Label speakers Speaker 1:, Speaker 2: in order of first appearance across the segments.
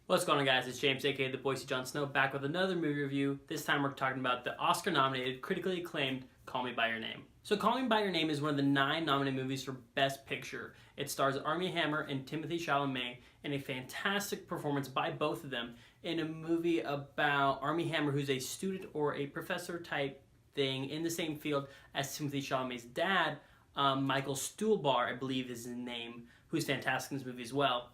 Speaker 1: What's going on, guys? It's James, aka the Boise Jon Snow, back with another movie review. This time we're talking about the Oscar-nominated, critically acclaimed Call Me By Your Name. So Call Me By Your Name is one of the 9 nominated movies for Best Picture. It stars Armie Hammer and Timothée Chalamet in a fantastic performance by both of them in a movie about Armie Hammer, who's a student or a professor type thing in the same field as Timothée Chalamet's dad, Michael Stuhlbarg, I believe is his name, who's fantastic in this movie as well.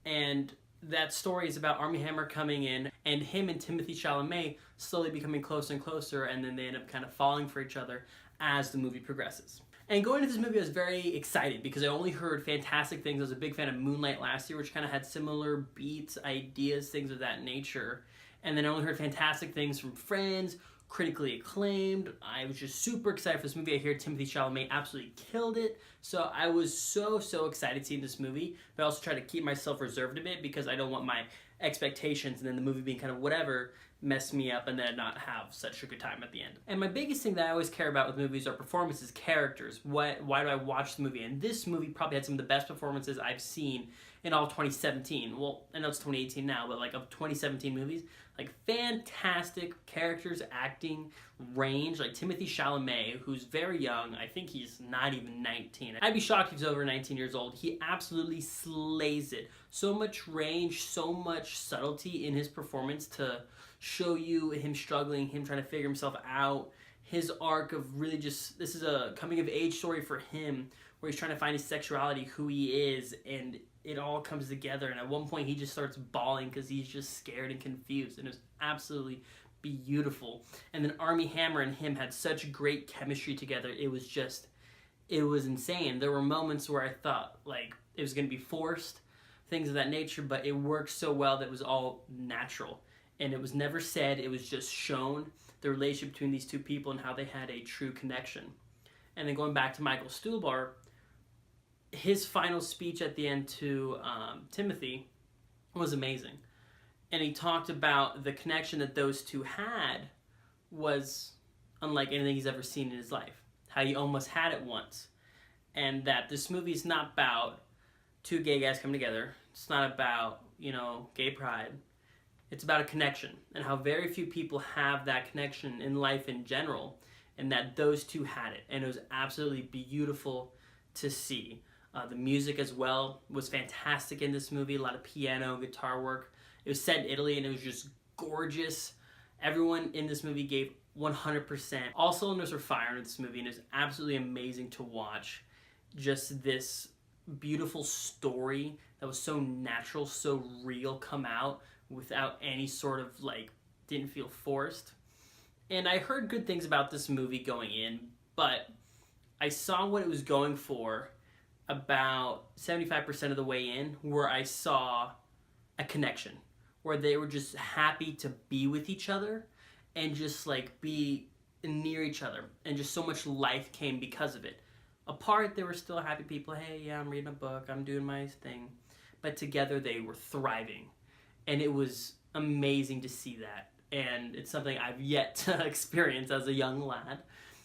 Speaker 1: And that story is about Armie Hammer coming in and him and Timothée Chalamet slowly becoming closer and closer, and then they end up kind of falling for each other as the movie progresses. And going into this movie, I was very excited because I only heard fantastic things. I was a big fan of Moonlight last year, which kind of had similar beats, ideas, things of that nature. And then I only heard fantastic things from friends, critically acclaimed. I was just super excited for this movie. I hear Timothée Chalamet absolutely killed it. So I was so excited seeing this movie, but I also try to keep myself reserved a bit because I don't want my expectations and then the movie being kind of whatever mess me up and then not have such a good time at the end. And my biggest thing that I always care about with movies are performances, characters. Why do I watch the movie? And this movie probably had some of the best performances I've seen in all 2017. Well, I know it's 2018 now, but like of 2017 movies, like fantastic characters, acting, range. Like Timothée Chalamet, who's very young. I think he's not even 19. I'd be shocked if he's over 19 years old. He absolutely slays it. So much range, so much subtlety in his performance to show you him struggling, him trying to figure himself out. His arc of really just, this is a coming of age story for him where he's trying to find his sexuality, who he is, and it all comes together. And at one point he just starts bawling because he's just scared and confused, and it was absolutely beautiful. And then Armie Hammer and him had such great chemistry together. It was insane. There were moments where I thought like it was going to be forced, things of that nature, but it worked so well that it was all natural. And it was never said, it was just shown, the relationship between these two people and how they had a true connection. And then going back to Michael Stuhlbarg, his final speech at the end to Timothy was amazing. And he talked about the connection that those two had was unlike anything he's ever seen in his life. How he almost had it once. And that this movie is not about two gay guys coming together. It's not about, gay pride. It's about a connection and how very few people have that connection in life in general, and that those two had it. And it was absolutely beautiful to see. The music as well was fantastic in this movie. A lot of piano, guitar work. It was set in Italy and it was just gorgeous. Everyone in this movie gave 100%. All cylinders were firing in this movie, and it was absolutely amazing to watch. Just this beautiful story that was so natural, so real come out without any sort of didn't feel forced. And I heard good things about this movie going in, but I saw what it was going for about 75% of the way in, where I saw a connection, where they were just happy to be with each other and just be near each other, and just so much life came because of it. Apart, they were still happy people. Hey, yeah, I'm reading a book, I'm doing my thing. But together they were thriving. And it was amazing to see that. And it's something I've yet to experience as a young lad.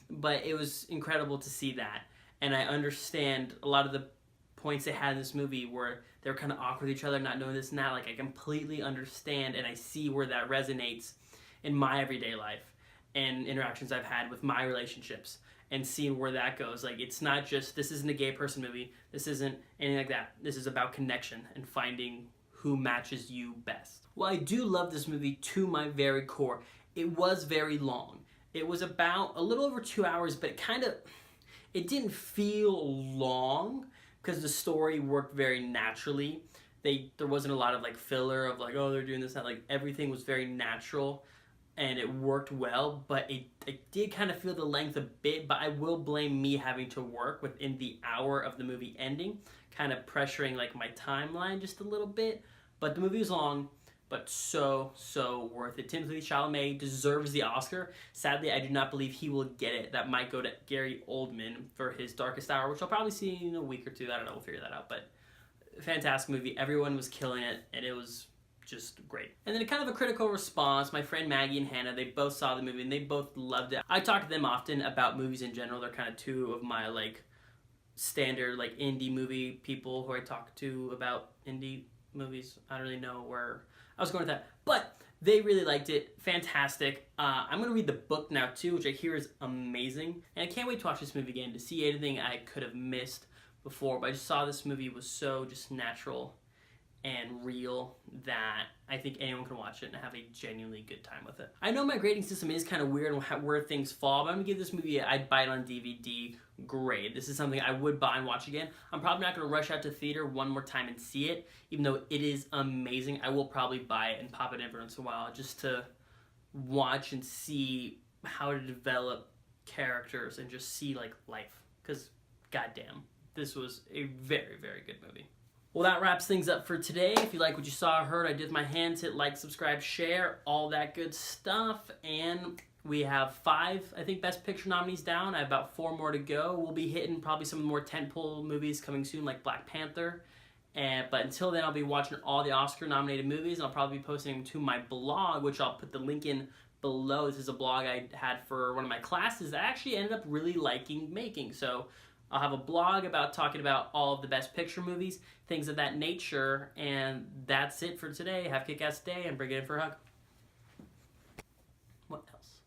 Speaker 1: But it was incredible to see that. And I understand a lot of the points they had in this movie where they were kind of awkward with each other, not knowing this and that. I completely understand, and I see where that resonates in my everyday life and interactions I've had with my relationships, and seeing where that goes. It's not just, this isn't a gay person movie. This isn't anything like that. This is about connection and finding who matches you best. Well, I do love this movie to my very core. It was very long. It was about a little over 2 hours, but it didn't feel long because the story worked very naturally. There wasn't a lot of filler of oh, they're doing this, that. Everything was very natural and it worked well, but it did kind of feel the length a bit, but I will blame me having to work within the hour of the movie ending, kind of pressuring my timeline just a little bit. But the movie was long, but so worth it. Timothée Chalamet deserves the Oscar. Sadly, I do not believe he will get it. That might go to Gary Oldman for his Darkest Hour, which I'll probably see in a week or two. I don't know, we'll figure that out. But fantastic movie. Everyone was killing it, and it was just great. And then kind of a critical response. My friend Maggie and Hannah, they both saw the movie and they both loved it. I talk to them often about movies in general. They're kind of two of my standard indie movie people who I talk to about indie movies. I don't really know where I was going with that, but they really liked it. Fantastic. I'm going to read the book now too, which I hear is amazing. And I can't wait to watch this movie again to see anything I could have missed before. But I just saw this movie was so just natural and real that I think anyone can watch it and have a genuinely good time with it. I know my grading system is kind of weird and where things fall, but I'm going to give this movie I'd buy it on DVD grade. This is something I would buy and watch again. I'm probably not going to rush out to theater one more time and see it, even though it is amazing. I will probably buy it and pop it in every once in a while just to watch and see how to develop characters and just see like life, because goddamn, this was a very, very good movie. Well, that wraps things up for today. If you like what you saw or heard, I did my hands, hit like, subscribe, share, all that good stuff. And we have 5, I think, Best Picture nominees down. I have about 4 more to go. We'll be hitting probably some more tentpole movies coming soon, like Black Panther. But until then, I'll be watching all the Oscar-nominated movies, and I'll probably be posting them to my blog, which I'll put the link in below. This is a blog I had for one of my classes that I actually ended up really liking making. So I'll have a blog about talking about all of the Best Picture movies, things of that nature, and that's it for today. Have a kick-ass day and bring it in for a hug. What else?